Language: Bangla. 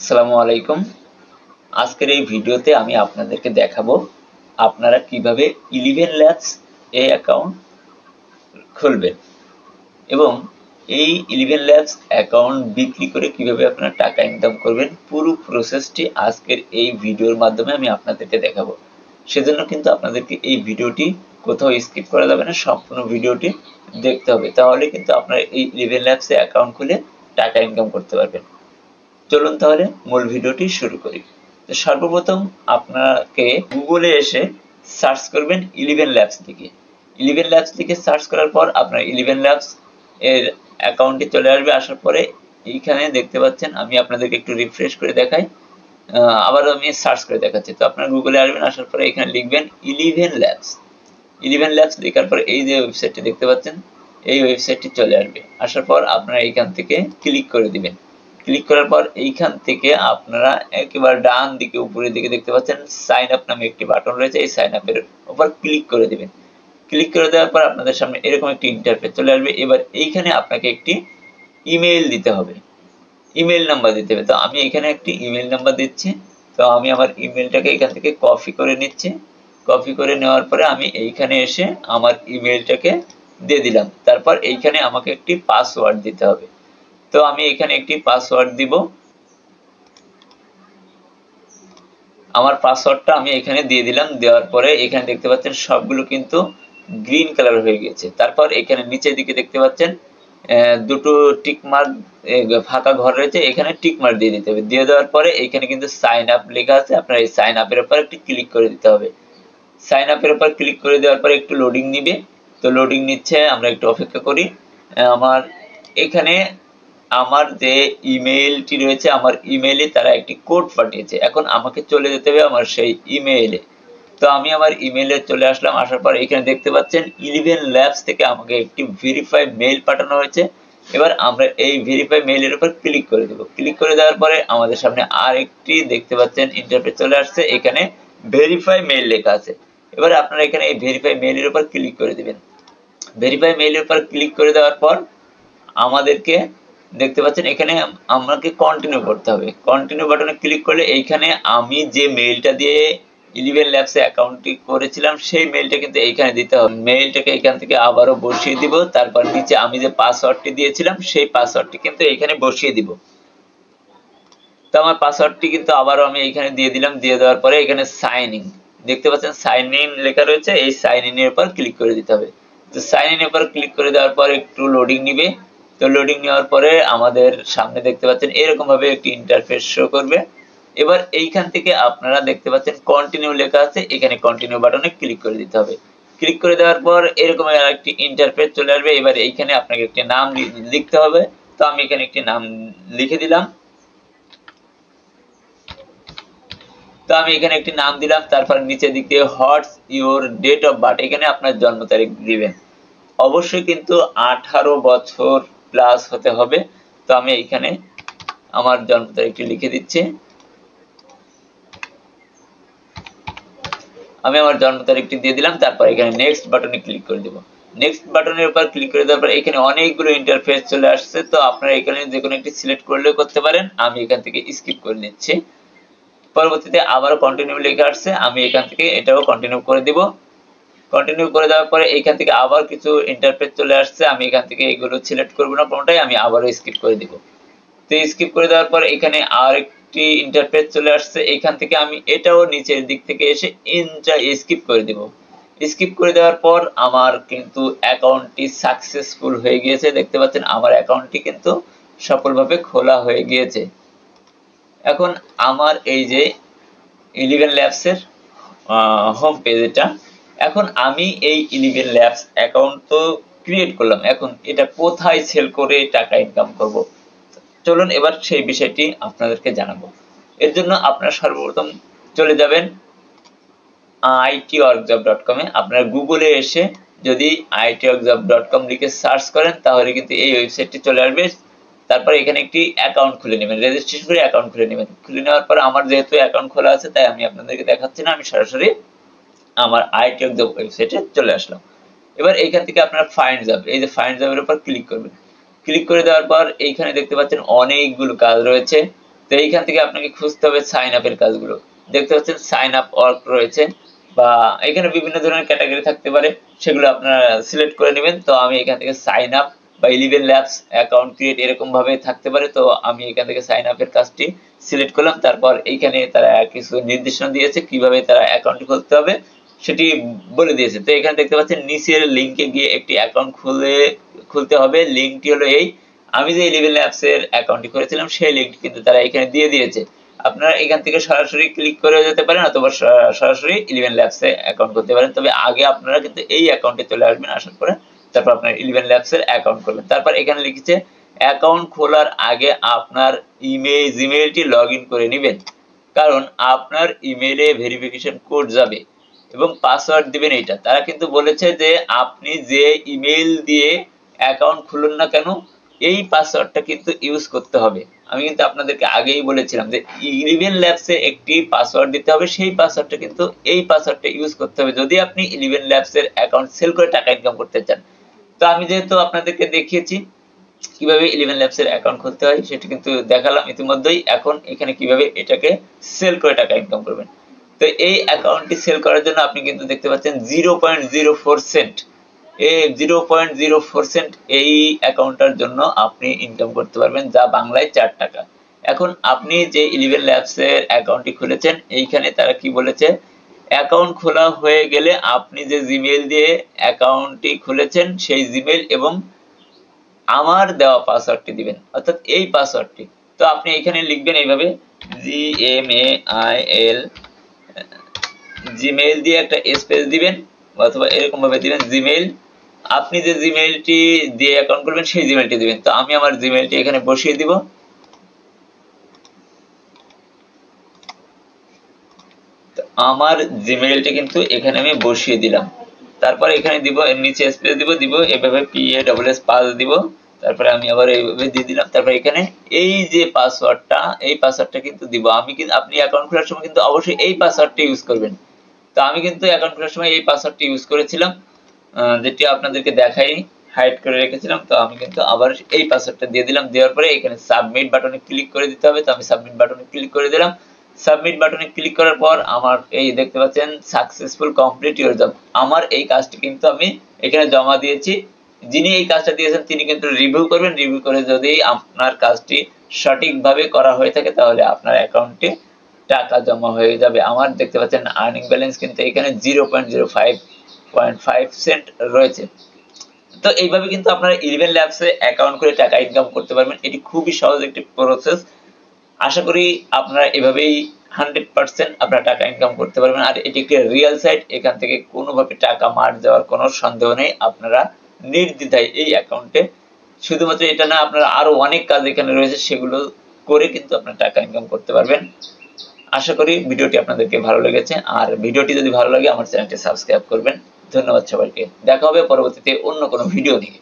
আসসালামু আলাইকুম। আজকের এই ভিডিওতে আমি আপনাদেরকে দেখাবো আপনারা কিভাবে 11 ল্যাবস এ অ্যাকাউন্ট খুলবেন এবং এই 11 ল্যাবস অ্যাকাউন্ট বিক্রি করে কিভাবে আপনারা টাকা ইনকাম করবেন। পুরো প্রসেসটি আজকের এই ভিডিওর মাধ্যমে আমি আপনাদেরকে দেখাবো। সেজন্য কিন্তু আপনাদেরকে এই ভিডিওটি কোথাও স্কিপ করা যাবে না, সম্পূর্ণ ভিডিওটি দেখতে হবে। তাহলে কিন্তু আপনারা এই 11 ল্যাবস এ অ্যাকাউন্ট খুলে টাকা ইনকাম করতে পারবেন। চলুন তাহলে মূল ভিডিওটি শুরু করি। তো সর্বপ্রথম আপনাকে গুগলে এসে সার্চ করবেন 11 ল্যাবস লিখে। 11 ল্যাবস লিখে সার্চ করার পর আপনার 11 ল্যাবস এর অ্যাকাউন্টে চলে আসবে। আসার পরে এইখানে দেখতে পাচ্ছেন, আমি আপনাদেরকে একটু রিফ্রেশ করে দেখাই, আবার আমি সার্চ করে দেখাচ্ছি। তো আপনারা গুগলে আসবেন, আসার পরে এখানে লিখবেন 11 ল্যাবস। 11 ল্যাবস লেখার পর এই যে ওয়েবসাইটটি দেখতে পাচ্ছেন, এই ওয়েবসাইটটি চলে আসবে। আসার পর আপনারা এইখান থেকে ক্লিক করে দিবেন। ক্লিক করার পর এইখান থেকে আপনারা একেবারে ডান দিকে উপরের দিকে দেখতে পাচ্ছেন সাইন আপ নামে একটি বাটন রয়েছে। এই সাইন আপের উপর ক্লিক করে দিবেন। ক্লিক করে দেওয়ার পর আপনাদের সামনে এরকম একটি ইন্টারফেস চলে আসবে। এবার এইখানে আপনাকে একটি ইমেইল দিতে হবে, ইমেইল নাম্বার দিতে হবে। তো আমি এখানে একটি ইমেইল নাম্বার দিচ্ছি। তো আমি আমার ইমেইলটাকে এখান থেকে কপি করে নিচ্ছি। কপি করে নেওয়ার পরে আমি এইখানে এসে আমার ইমেইলটাকে দিয়ে দিলাম। তারপর এইখানে আমাকে একটি পাসওয়ার্ড দিতে হবে। তো আমি এখানে একটি পাসওয়ার্ড দিব। আমার পাসওয়ার্ডটা আমি এখানে দিয়ে দিলাম। দেওয়ার পরে এখানে দেখতে পাচ্ছেন সবগুলো কিন্তু গ্রিন কালার হয়ে গেছে। তারপর এখানে নিচের দিকে দেখতে পাচ্ছেন দুটো টিক মার্ক ফাঁকা ঘর রয়েছে, এখানে টিক মার্ক দিয়ে দিতে হবে। দিয়ে দেওয়ার পরে এখানে কিন্তু সাইন আপ লেখা আছে, আপনার এই সাইন আপের উপর একটি ক্লিক করে দিতে হবে। সাইন আপের উপর ক্লিক করে দেওয়ার পরে একটু লোডিং নিবে। তো লোডিং নিচ্ছে, আমরা একটু অপেক্ষা করি। আমার এখানে আমার যে ইমেইলটি রয়েছে, আমার ইমেইলে তারা একটি কোড পাঠিয়েছে। এখন আমাকে চলে যেতে হবে আমার সেই ইমেইলে। তো আমি আমার ইমেইলে চলে আসলাম। আসার পর এখানে দেখতে পাচ্ছেন 11 ল্যাবস থেকে আমাকে একটি ভেরিফাই মেইল পাঠানো হয়েছে। এবার আমরা এই ভেরিফাই মেইলের উপর ক্লিক করে দেব। ক্লিক করে দেওয়ার পরে আমাদের সামনে আরেকটি দেখতে পাচ্ছেন ইন্টারফেস চলে আসছে, এখানে ভেরিফাই মেইল লেখা আছে। এবার আপনারা এখানে এই ভেরিফাই মেইলের উপর ক্লিক করে দিবেন। ভেরিফাই মেইলের উপর ক্লিক করে দেওয়ার পর আমাদেরকে দেখতে পাচ্ছেন এখানে আমাকে কন্টিনিউ করতে হবে। কন্টিনিউ বাটনে ক্লিক করলে এইখানে আমি যে মেইলটা দিয়ে 11 ল্যাবস এ অ্যাকাউন্টটি করেছিলাম সেই মেইলটা কিন্তু এইখানে দিতে হবে। মেইলটাকে এখান থেকে আবারও বসিয়ে দিব। তারপর নিচে আমি যে পাসওয়ার্ডটি দিয়েছিলাম সেই পাসওয়ার্ডটি কিন্তু এইখানে বসিয়ে দিব। তো আমার পাসওয়ার্ডটি কিন্তু আবারও আমি এইখানে দিয়ে দিলাম। দিয়ে দেওয়ার পরে এখানে সাইন ইন দেখতে পাচ্ছেন, সাইন ইন লেখা রয়েছে, এই সাইন ইন এর উপর ক্লিক করে দিতে হবে। তো সাইন ইন এর উপর ক্লিক করে দেওয়ার পর একটু লোডিং নিবে। তো লোডিং নেওয়ার পরে আমাদের সামনে দেখতে পাচ্ছেন এরকম ভাবে একটি ইন্টারফেস শো করবে। এবার এইখান থেকে আপনারা দেখতে পাচ্ছেন কন্টিনিউ লেখা আছে, এখানে কন্টিনিউ বাটনে ক্লিক করে দিতে হবে। ক্লিক করে দেওয়ার পর এরকম আরেকটি ইন্টারফেস চলে আসবে। এবার এইখানে আপনাকে একটি নাম লিখতে হবে। তো আমি এখানে একটি নাম লিখে দিলাম। তো আমি এখানে একটি নাম দিলাম। তারপর নিচের দিকে what's your date of birth, এখানে আপনার জন্ম তারিখ দিবেন। অবশ্যই কিন্তু 18 বছর প্লাস হতে হবে। তো আমি এইখানে আমার জন্ম তারিখটি লিখে দিচ্ছি। আমি আমার জন্ম তারিখটি দিয়ে দিলাম। তারপর এখানে নেক্সট বাটনে ক্লিক করে দেব। নেক্সট বাটনের উপর ক্লিক করে দেওয়ার পর এখানে অনেকগুলো ইন্টারফেস চলে আসছে। তো আপনারা এখানে যে কোনো একটি সিলেক্ট করলেও করতে পারেন। আমি এখান থেকে স্কিপ করে নিচ্ছি। পরবর্তীতে আবারও কন্টিনিউ লেখা আসছে, আমি এখান থেকে এটাও কন্টিনিউ করে দিব। কন্টিনিউ করে দেওয়ার পরে এইখান থেকে আবার কিছু ইন্টারফেস চলে আসছে, আমি এখান থেকে এগুলো সিলেক্ট করব না কোনটাই, আমি আবারও স্কিপ করে দিব। তো স্কিপ করে দেওয়ার পর এখানে আরেকটি ইন্টারফেস চলে আসছে, এখান থেকে আমি এটাও নিচের দিক থেকে এসে স্কিপ করে দিব। স্কিপ করে দেওয়ার পর আমার কিন্তু অ্যাকাউন্টটি সাকসেসফুল হয়ে গিয়েছে। দেখতে পাচ্ছেন আমার অ্যাকাউন্টটি কিন্তু সফলভাবে খোলা হয়ে গিয়েছে। এখন আমার এই যে 11 ল্যাবস এর হোম পেজ এটা, এখন আমি এই 11 ল্যাবস অ্যাকাউন্ট তো ক্রিয়েট করলাম, এখন এটা কোথায় সেল করে টাকা ইনকাম করব, চলুন এবার সেই বিষয়টি আপনাদেরকে জানাবো। এর জন্য আপনারা সর্বপ্রথম চলে যাবেন itworkjob.com এ। আপনারা গুগলে এসে যদি itworkjob.com লিখে সার্চ করেন তাহলে কিন্তু এই ওয়েবসাইটটি চলে আসবে। তারপর এখানে একটি অ্যাকাউন্ট খুলে নেবেন, রেজিস্ট্রেশন করে অ্যাকাউন্ট খুলে নেবেন। খুলে নেওয়ার পর আমার যেহেতু অ্যাকাউন্ট খোলা আছে তাই আমি আপনাদেরকে দেখাচ্ছি না, আমি সরাসরি আমার itworkjob ওয়েবসাইটে চলে আসলাম। এবার এইখান থেকে আপনারা ফাইন্ড জব, এই যে ফাইন্ড জবের উপর ক্লিক করবেন। ক্লিক করে দেওয়ার পর এইখানে দেখতে পাচ্ছেন অনেকগুলো কাজ রয়েছে। তো তো এইখান থেকে আপনাকে খুঁজতে হবে সাইন আপের কাজগুলো। দেখতে পাচ্ছেন সাইন আপ ওয়ার্ক রয়েছে, বা এখানে বিভিন্ন ধরনের ক্যাটাগরি থাকতে পারে, সেগুলো আপনারা সিলেক্ট করে নেবেন। তো আমি এখান থেকে সাইন আপ বা 11 ল্যাবস অ্যাকাউন্ট ক্রিয়েট এরকম ভাবে থাকতে পারে। তো আমি এখান থেকে সাইন আপের কাজটি সিলেক্ট করলাম। তারপর এইখানে তারা কিছু নির্দেশনা দিয়েছে কিভাবে তারা অ্যাকাউন্ট খুলতে হবে সেটি বলে দিয়েছে। তো এখানে দেখতে পাচ্ছেন নিচের লিংকে গিয়ে একটি অ্যাকাউন্ট খুলতে হবে। লিংকটি হলো এই, আমি যে 11 ল্যাবস এর অ্যাকাউন্টটি করেছিলাম সেই লিংকটি কিন্তু তারা এখানে দিয়ে দিয়েছে। আপনারা এখান থেকে সরাসরি ক্লিক করে যেতে পারেন, অথবা সরাসরি 11 ল্যাবস এ অ্যাকাউন্ট করতে পারেন। তবে আগে আপনারা কিন্তু এই অ্যাকাউন্টে চলে আসবেন, আসার পরে তারপর আপনার 11 ল্যাবস এর অ্যাকাউন্ট করবেন। তারপর এখানে লিখেছে অ্যাকাউন্ট খোলার আগে আপনার জিমেইলটি লগইন করে নেবেন, কারণ আপনার ইমেইলে ভেরিফিকেশন কোড যাবে এবং পাসওয়ার্ড দিবেন। এইটা তারা কিন্তু বলেছে যে আপনি যে ইমেইল দিয়ে অ্যাকাউন্ট খুলুন না কেন, এই পাসওয়ার্ডটা কিন্তু ইউজ করতে হবে। আমি কিন্তু আপনাদেরকে আগেই বলেছিলাম যে 11 ল্যাবস এর একটি পাসওয়ার্ড দিতে হবে, সেই পাসওয়ার্ডটা কিন্তু এই পাসওয়ার্ডটা ইউজ করতে হবে যদি আপনি 11 ল্যাবস এর অ্যাকাউন্ট সেল করে টাকা ইনকাম করতে চান। তো আমি যেহেতু আপনাদেরকে দেখিয়েছি কিভাবে 11 ল্যাবস এর অ্যাকাউন্ট খুলতে হয়, সেটা কিন্তু দেখালাম ইতিমধ্যেই। এখন এখানে কিভাবে এটাকে সেল করে টাকা ইনকাম করবেন। তো এই অ্যাকাউন্টটি সেল করার জন্য আপনি কিন্তু দেখতে পাচ্ছেন 0.04 সেন্ট, এই 0.04 সেন্ট এই অ্যাকাউন্টটার জন্য আপনি ইনকাম করতে পারবেন, যা বাংলায় 4 টাকা। এখন আপনি যে 11 ল্যাবস এর অ্যাকাউন্টটি খুলেছেন, এইখানে তারা কি বলেছে, অ্যাকাউন্ট খোলা হয়ে গেলে আপনি যে জিমেইল দিয়ে অ্যাকাউন্টটি খুলেছেন সেই জিমেইল এবং আমার দেওয়া পাসওয়ার্ডটি দিবেন, অর্থাৎ এই পাসওয়ার্ডটি। তো আপনি এখানে লিখবেন এইভাবে GMAIL, জিমেইল দিয়ে একটা স্পেস দিবেন, অথবা এরকম ভাবে দিবেন জিমেইল। আপনি যে জিমেইলটি দিয়ে অ্যাকাউন্ট করবেন সেই জিমেইলটি দিবেন। তো আমি আমার জিমেইলটি এখানে বসিয়ে দিব। তো আমার জিমেইলটি কিন্তু এখানে আমি বসিয়ে দিলাম। তারপর এখানে দিব, এর নিচে স্পেস দিব এভাবে PASS পাস দিব। তারপরে আমি আবার এইভাবে দিয়ে দিলাম। তারপর এখানে এই যে পাসওয়ার্ডটা, এই পাসওয়ার্ডটা কিন্তু দিব। আপনি অ্যাকাউন্ট খোলার সময় কিন্তু অবশ্যই এই পাসওয়ার্ডটা ইউজ করবেন। তো আমি কিন্তু অ্যাকাউন্ট খোলার সময় এই পাসওয়ার্ডটি ইউজ করেছিলাম, যেটি আপনাদেরকে দেখাই, হাইড করে রেখেছিলাম। তো আমি কিন্তু আবার এই পাসওয়ার্ডটা দিয়ে দিলাম। দেওয়ার পরে এখানে সাবমিট বাটনে ক্লিক করে দিতে হবে। তো আমি সাবমিট বাটনে ক্লিক করে দিলাম। সাবমিট বাটনে ক্লিক করার পর আমার এই দেখতে পাচ্ছেন সাকসেসফুল কমপ্লিট ইওর জব, আমার এই কাজটি কিন্তু আমি এখানে জমা দিয়েছি। যিনি এই কাজটা দিয়েছেন তিনি কিন্তু রিভিউ করবেন। রিভিউ করে যদি আপনার কাজটি সঠিকভাবে করা হয়ে থাকে তাহলে আপনার অ্যাকাউন্টে টাকা জমা হয়ে যাবে। আমার দেখতে পাচ্ছেন আর্নিং ব্যালেন্স কিন্তু এখানে 0.05 সেন্ট রয়েছে। তো এইভাবে কিন্তু আপনারা 11 ল্যাবস এ অ্যাকাউন্ট করে টাকা ইনকাম করতে পারবেন। এটি খুবই সহজ একটি প্রসেস। আশা করি আপনারা এভাবেই 100% আপনারা টাকা ইনকাম করতে পারবেন। আর এটি একটি রিয়েল সাইট, এখান থেকে কোনোভাবে টাকা মার যাওয়ার কোনো সন্দেহ নেই। আপনারা নির্দ্বিধায় এই অ্যাকাউন্টে, শুধুমাত্র এটা না, আপনারা আরো অনেক কাজ এখানে রয়েছে, সেগুলো করে কিন্তু আপনারা টাকা ইনকাম করতে পারবেন। আশা করি ভিডিওটি আপনাদেরকে ভালো লেগেছে। আর ভিডিওটি যদি ভালো লাগে আমার চ্যানেলটি সাবস্ক্রাইব করবেন। ধন্যবাদ সবাইকে। দেখা হবে পরবর্তীতে অন্য কোনো ভিডিও নিয়ে।